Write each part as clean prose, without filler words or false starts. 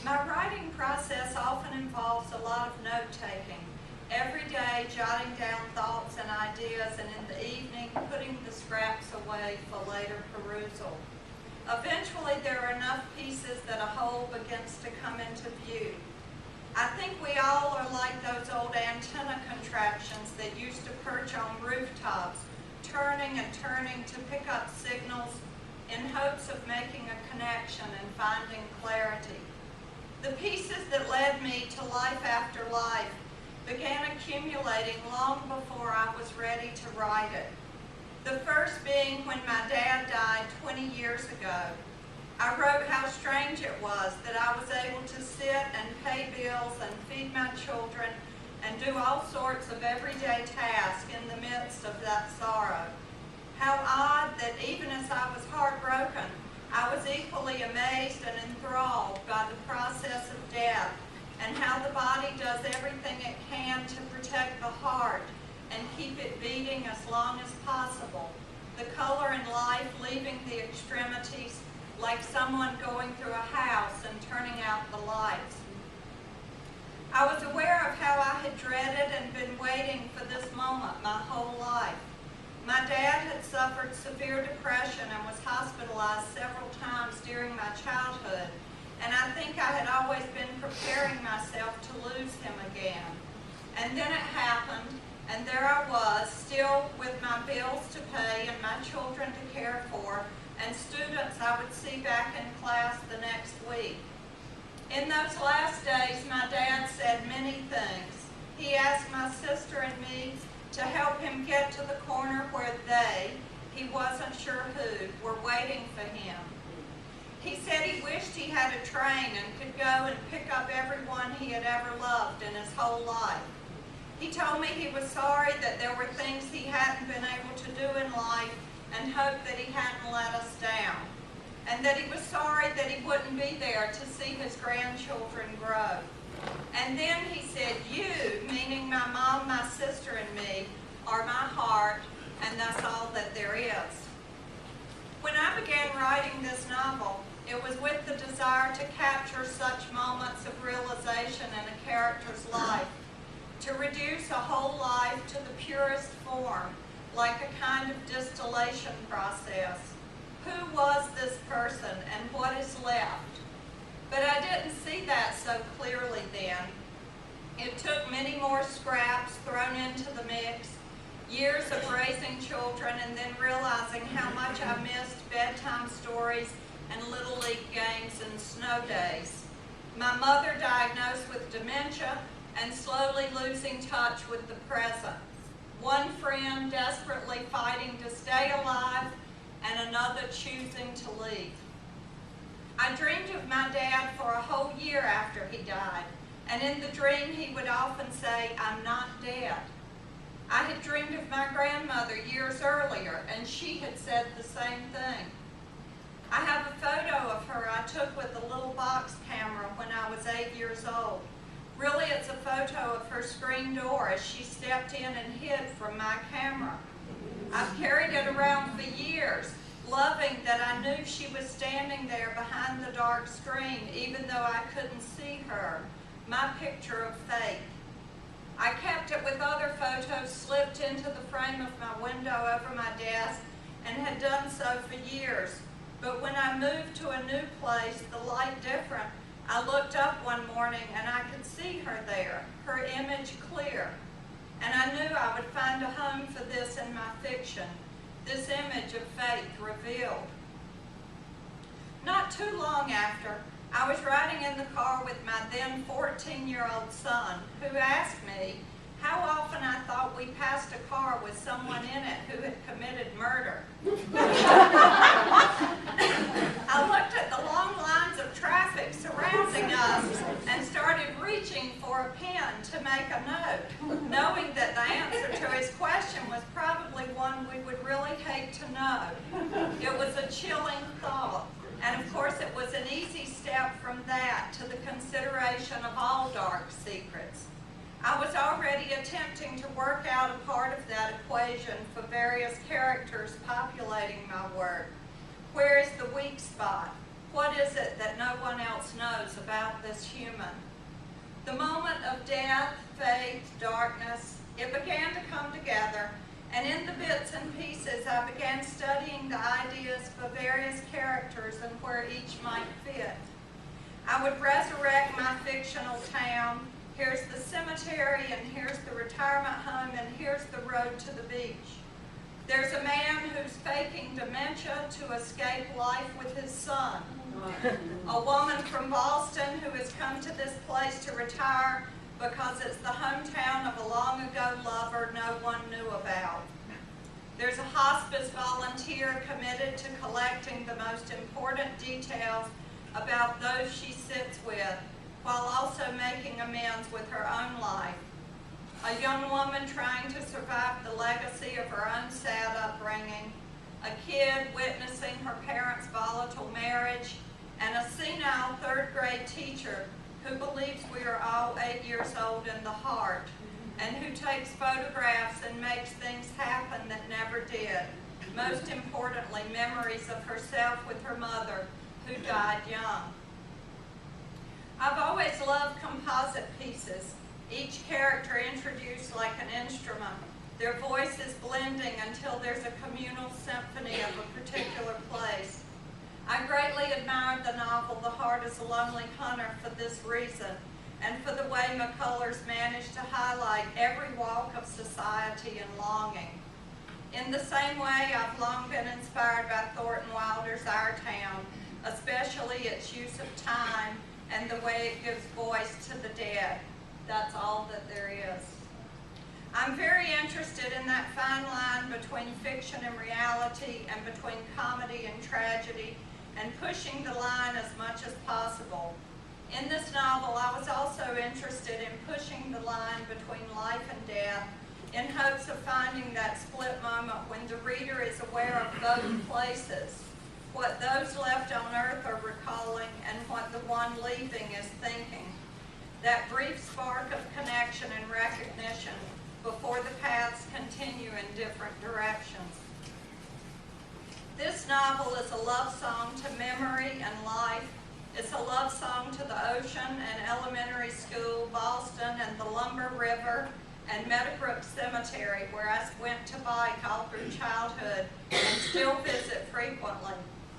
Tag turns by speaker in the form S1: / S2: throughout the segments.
S1: My writing process often involves a lot of note-taking. Every day, jotting down thoughts and ideas, and in the evening, putting the scraps away for later perusal. Eventually, there are enough pieces that a whole begins to come into view. I think we all are like those old antenna contraptions that used to perch on rooftops, turning and turning to pick up signals in hopes of making a connection and finding clarity. The pieces that led me to life after life began accumulating long before I was ready to write it. The first being when my dad died 20 years ago. I wrote how strange it was that I was able to sit and pay bills and feed my children and do all sorts of everyday tasks in the midst of that sorrow. How odd that even as I was heartbroken, I was equally amazed and enthralled by the process of death and how the body does everything it can to protect the heart and keep it beating as long as possible. The color in life leaving the extremities like someone going through a house and turning out the lights. I was aware of how I had dreaded and been waiting for this moment my whole life. My dad had suffered severe depression and was hospitalized several times during my childhood, and I think I had always been preparing myself to lose him again. And then it happened, and there I was, still with my bills to pay and my children to care for, and students I would see back in class the next week. In those last days, my dad said many things. He asked my sister and me to help him get to the corner where he wasn't sure who, were waiting for him. He said he wished he had a train and could go and pick up everyone he had ever loved in his whole life. He told me he was sorry that there were things he hadn't been able to do in life and hoped that he hadn't let us down, and that he was sorry that he wouldn't be there to see his grandchildren grow. And then he said, "You," meaning my mom, my sister, and me, "are my heart, and that's all that there is." When I began writing this novel, it was with the desire to capture such moments of realization in a character's life, to reduce a whole life to the purest form, like a kind of distillation process. Who was this person and what is left? But I didn't see that so clearly then. It took many more scraps thrown into the mix, years of raising children, and then realizing how much I missed bedtime stories and Little League games and snow days. My mother diagnosed with dementia and slowly losing touch with the present. One friend desperately fighting to stay alive, and another choosing to leave. I dreamed of my dad for a whole year after he died, and in the dream he would often say, "I'm not dead." I had dreamed of my grandmother years earlier, and she had said the same thing. I have a photo of her I took with a little box camera when I was 8 years old. Really, it's a photo of her screen door as she stepped in and hid from my camera. I've carried it around for years, loving that I knew she was standing there behind the dark screen, even though I couldn't see her, my picture of faith. I kept it with other photos slipped into the frame of my window over my desk and had done so for years. But when I moved to a new place, the light different, I looked up one morning and I could see her there, her image clear. And I knew I would find a home for this in my fiction, this image of faith revealed. Not too long after, I was riding in the car with my then 14-year-old son, who asked me how often I thought we passed a car with someone in it who had committed murder. I looked at the long lines of traffic surrounding us and started reaching for a pen to make a note, knowing that the answer to his question was probably one we would really hate to know. It was a chilling thought, and of course it was an easy step from that to the consideration of all dark secrets. I was already attempting to work out a part of that equation for various characters populating my work. Where is the weak spot? What is it that no one else knows about this human? The moment of death, faith, darkness, it began to come together, and in the bits and pieces I began studying the ideas for various characters and where each might fit. I would resurrect my fictional town. Here's the cemetery, and here's the retirement home, and here's the road to the beach. There's a man who's faking dementia to escape life with his son. A woman from Boston who has come to this place to retire because it's the hometown of a long-ago lover no one knew about. There's a hospice volunteer committed to collecting the most important details about those she sits with, while also making amends with her own life. A young woman trying to survive the legacy of her own sad upbringing, a kid witnessing her parents' volatile marriage, and a senile third-grade teacher who believes we are all 8 years old in the heart, and who takes photographs and makes things happen that never did. Most importantly, memories of herself with her mother, who died young. I've always loved composite pieces, each character introduced like an instrument, their voices blending until there's a communal symphony of a particular place. I greatly admired the novel The Heart is a Lonely Hunter for this reason, and for the way McCullers managed to highlight every walk of society and longing. In the same way, I've long been inspired by Thornton Wilder's Our Town, especially its use of time and the way it gives voice to the dead. That's all that there is. I'm very interested in that fine line between fiction and reality, and between comedy and tragedy, and pushing the line as much as possible. In this novel, I was also interested in pushing the line between life and death, in hopes of finding that split moment when the reader is aware of both places, what those left on earth are recalling and what the one leaving is thinking. That brief spark of connection and recognition before the paths continue in different directions. This novel is a love song to memory and life. It's a love song to the ocean and elementary school, Boston and the Lumber River, and Meadowbrook Cemetery, where I went to bike all through childhood and still visit frequently.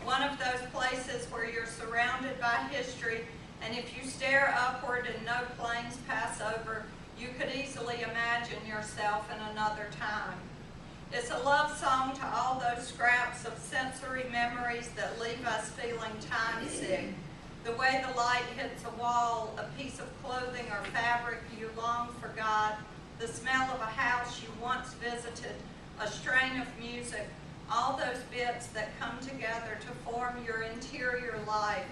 S1: One of those places where you're surrounded by history, and if you stare upward and no planes pass over, you could easily imagine yourself in another time. It's a love song to all those scraps of sensory memories that leave us feeling time sick. The way the light hits a wall, a piece of clothing or fabric you long forgot, the smell of a house you once visited, a strain of music, all those bits that come together to form your interior life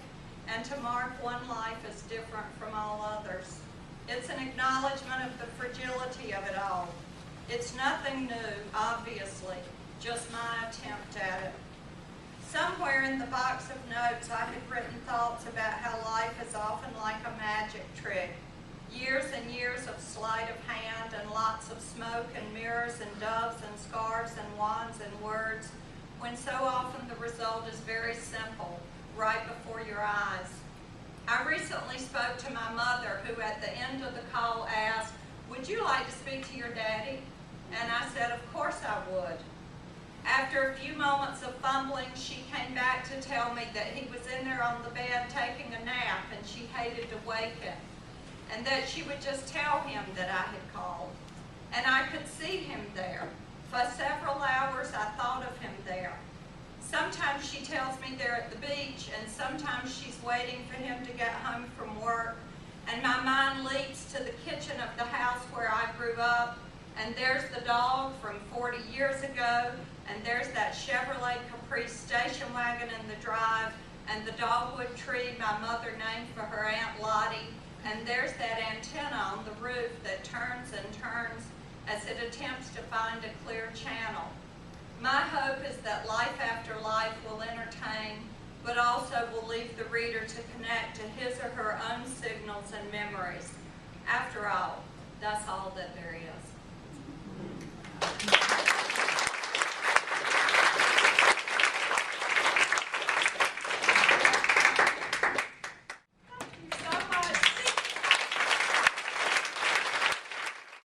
S1: and to mark one life as different from all others. It's an acknowledgement of the fragility of it all. It's nothing new, obviously, just my attempt at it. Somewhere in the box of notes I had written thoughts about how life is often like a magic trick. Years and years of sleight of hand and lots of smoke and mirrors and doves and scarves and wands and words, when so often the result is very simple, right before your eyes. I recently spoke to my mother, who at the end of the call asked, "Would you like to speak to your daddy?" And I said, "Of course I would." After a few moments of fumbling, she came back to tell me that he was in there on the bed taking a nap and she hated to wake him, and that she would just tell him that I had called. And I could see him there. For several hours I thought of him there. Sometimes she tells me they're at the beach, and sometimes she's waiting for him to get home from work, and my mind leaps to the kitchen of the house where I grew up, and there's the dog from 40 years ago, and there's that Chevrolet Caprice station wagon in the drive, and the dogwood tree my mother named for her Aunt Lottie, and there's that antenna on the roof that turns and turns as it attempts to find a clear channel. My hope is that Life After Life will entertain, but also will leave the reader to connect to his or her own signals and memories. After all, that's all that there is.